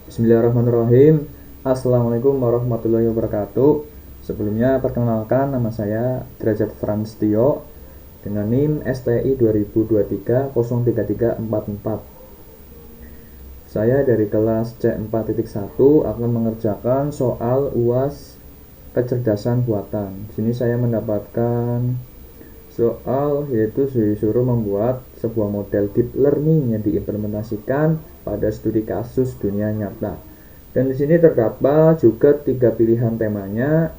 Bismillahirrahmanirrahim. Assalamualaikum warahmatullahi wabarakatuh. Sebelumnya perkenalkan, nama saya Derajat Franstio dengan NIM STI 2023 03344. Saya dari kelas C4.1 akan mengerjakan soal UAS kecerdasan buatan. Di sini saya mendapatkan soal yaitu disuruh membuat sebuah model deep learning yang diimplementasikan pada studi kasus dunia nyata. Dan di sini terdapat juga 3 pilihan temanya.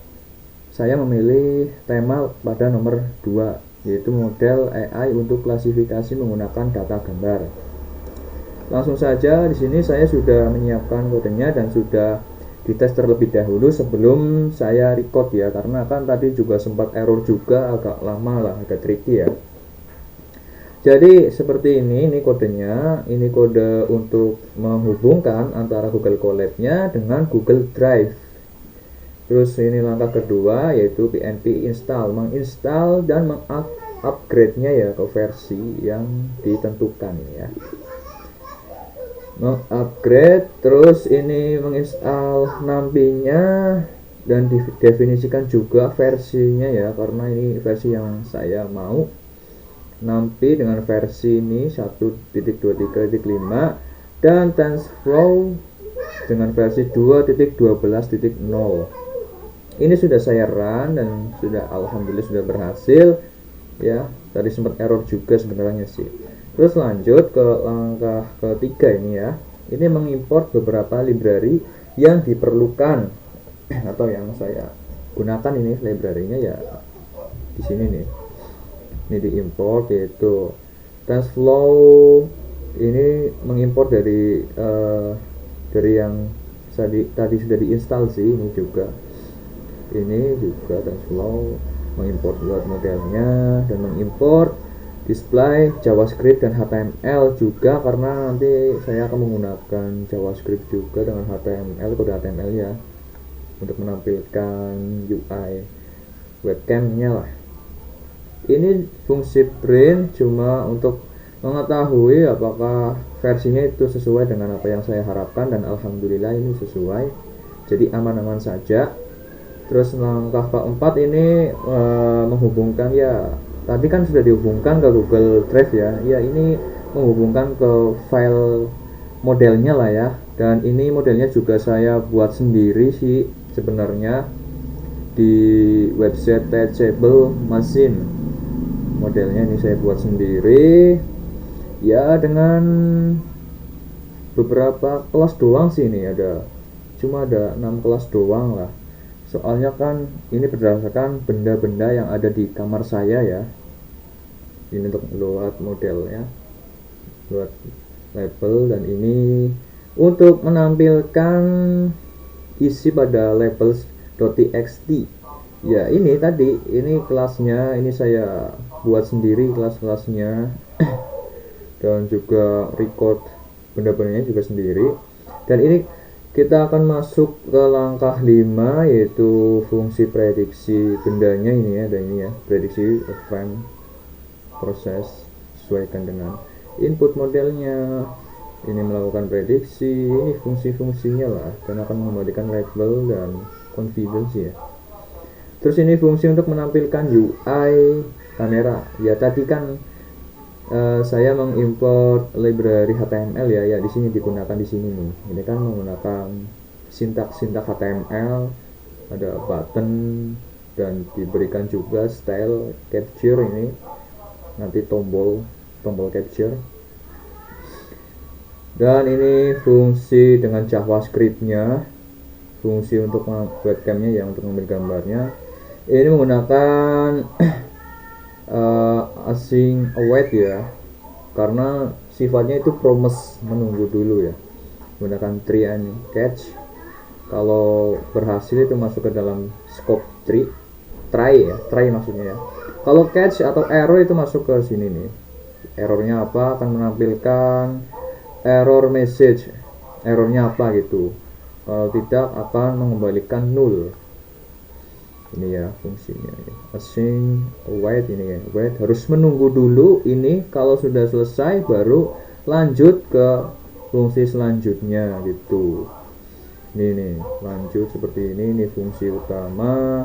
Saya memilih tema pada nomor 2, yaitu model AI untuk klasifikasi menggunakan data gambar. Langsung saja, di sini saya sudah menyiapkan kodenya dan sudah dites terlebih dahulu sebelum saya record ya, karena kan tadi juga sempat error juga, agak lama lah, agak tricky ya. Jadi seperti ini kodenya. Ini kode untuk menghubungkan antara Google Colab-nya dengan Google Drive. Terus ini langkah kedua yaitu PNP install, menginstal dan mengupgrade-nya ya ke versi yang ditentukan ya. Mengupgrade, terus ini menginstal nampinya dan didefinisikan juga versinya ya, karena ini versi yang saya mau. Nampi dengan versi ini 1.23.5 dan TensorFlow dengan versi 2.12.0. Ini sudah saya run dan sudah alhamdulillah sudah berhasil ya. Tadi sempat error juga sebenarnya sih. Terus lanjut ke langkah ketiga ini ya. Ini mengimport beberapa library yang diperlukan atau yang saya gunakan. Ini library-nya ya di sini nih. Ini diimport yaitu TensorFlow. Ini mengimport dari yang tadi sudah diinstal sih. Ini juga TensorFlow mengimport buat modelnya dan mengimport display JavaScript dan HTML juga, karena nanti saya akan menggunakan JavaScript juga dengan HTML, kode HTML ya, untuk menampilkan UI webcamnya lah. Ini fungsi print cuma untuk mengetahui apakah versinya itu sesuai dengan apa yang saya harapkan, dan alhamdulillah ini sesuai, jadi aman-aman saja. Terus langkah keempat ini menghubungkan ya, tadi kan sudah dihubungkan ke Google Drive ya. Ya, ini menghubungkan ke file modelnya lah ya. Dan ini modelnya juga saya buat sendiri sih sebenarnya di website Teachable Machine. Modelnya ini saya buat sendiri ya, dengan beberapa kelas doang sih. Ini cuma ada 6 kelas doang lah. Soalnya kan ini berdasarkan benda-benda yang ada di kamar saya ya. Ini untuk load modelnya, load label, dan ini untuk menampilkan isi pada labels.txt ya. Ini tadi ini kelasnya, ini saya buat sendiri kelas-kelasnya dan juga record benda-bendanya juga sendiri. Dan ini kita akan masuk ke langkah 5 yaitu fungsi prediksi bendanya. Ini ya, ada ini ya, prediksi frame proses sesuaikan dengan input modelnya. Ini melakukan prediksi, ini fungsi-fungsinya lah, dan akan mengembalikan label dan confidence ya. Terus ini fungsi untuk menampilkan UI kamera ya. Tadi kan saya mengimport library HTML ya, di sini digunakan di sini nih. Ini kan menggunakan sintak HTML, ada button dan diberikan juga style capture, ini nanti tombol capture. Dan ini fungsi dengan JavaScript-nya, fungsi untuk webcamnya ya, untuk mengambil gambarnya. Ini menggunakan async await ya, karena sifatnya itu promise, menunggu dulu ya, menggunakan try and catch. Kalau berhasil itu masuk ke dalam scope try maksudnya ya. Kalau catch atau error itu masuk ke sini nih. Errornya apa, akan menampilkan error message, errornya apa gitu. Kalau tidak akan mengembalikan null. Ini ya fungsinya ya. Async await, ini ya, wait, harus menunggu dulu. Ini kalau sudah selesai baru lanjut ke fungsi selanjutnya gitu. Ini nih, lanjut seperti ini fungsi utama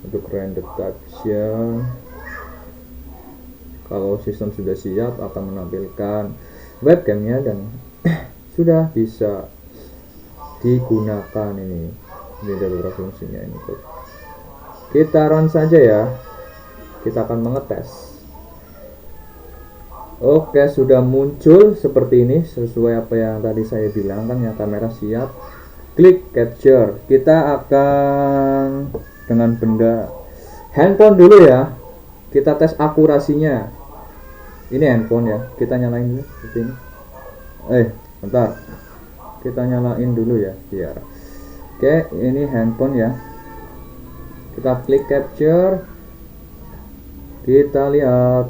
untuk render detection. Kalau sistem sudah siap akan menampilkan webcamnya dan sudah bisa digunakan. Ini ada beberapa fungsinya ini. Kita run saja ya, kita akan mengetes. Oke, sudah muncul seperti ini sesuai apa yang tadi saya bilang kan ya, kamera siap. Klik capture. Kita akan dengan benda handphone dulu ya. Kita tes akurasinya. Ini handphone ya. Kita nyalain dulu seperti ini. Bentar. Kita nyalain dulu ya biar. Oke, ini handphone ya. Kita klik capture. Kita lihat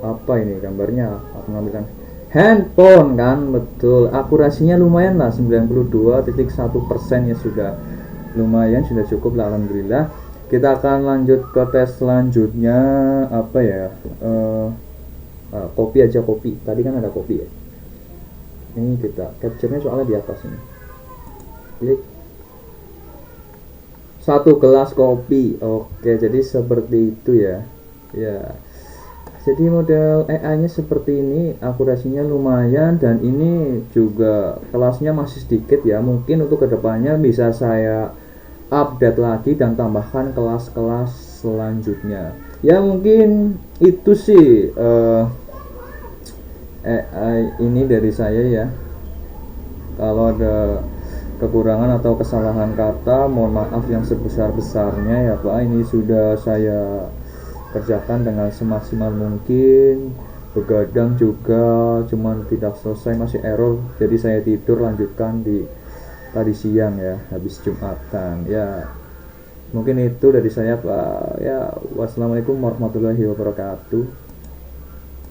apa ini gambarnya. Aku ngambilkan handphone kan, betul, akurasinya lumayan lah, 92.1% ya, sudah lumayan, sudah cukup lah, alhamdulillah. Kita akan lanjut ke tes selanjutnya, apa ya, kopi aja, kopi tadi kan ada kopi ya, ini kita capture-nya soalnya di atas ini, klik 1 gelas kopi. Oke, jadi seperti itu ya. Jadi model AI-nya seperti ini, akurasinya lumayan, dan ini juga kelasnya masih sedikit ya. Mungkin untuk kedepannya bisa saya update lagi dan tambahkan kelas-kelas selanjutnya. Ya mungkin itu sih AI ini dari saya ya. Kalau ada kekurangan atau kesalahan kata, mohon maaf yang sebesar-besarnya ya Pak. Ini sudah saya kerjakan dengan semaksimal mungkin, begadang juga, cuman tidak selesai, masih error, jadi saya tidur, lanjutkan di tadi siang ya, habis Jumatan ya. Mungkin itu dari saya Pak ya. Wassalamualaikum warahmatullahi wabarakatuh.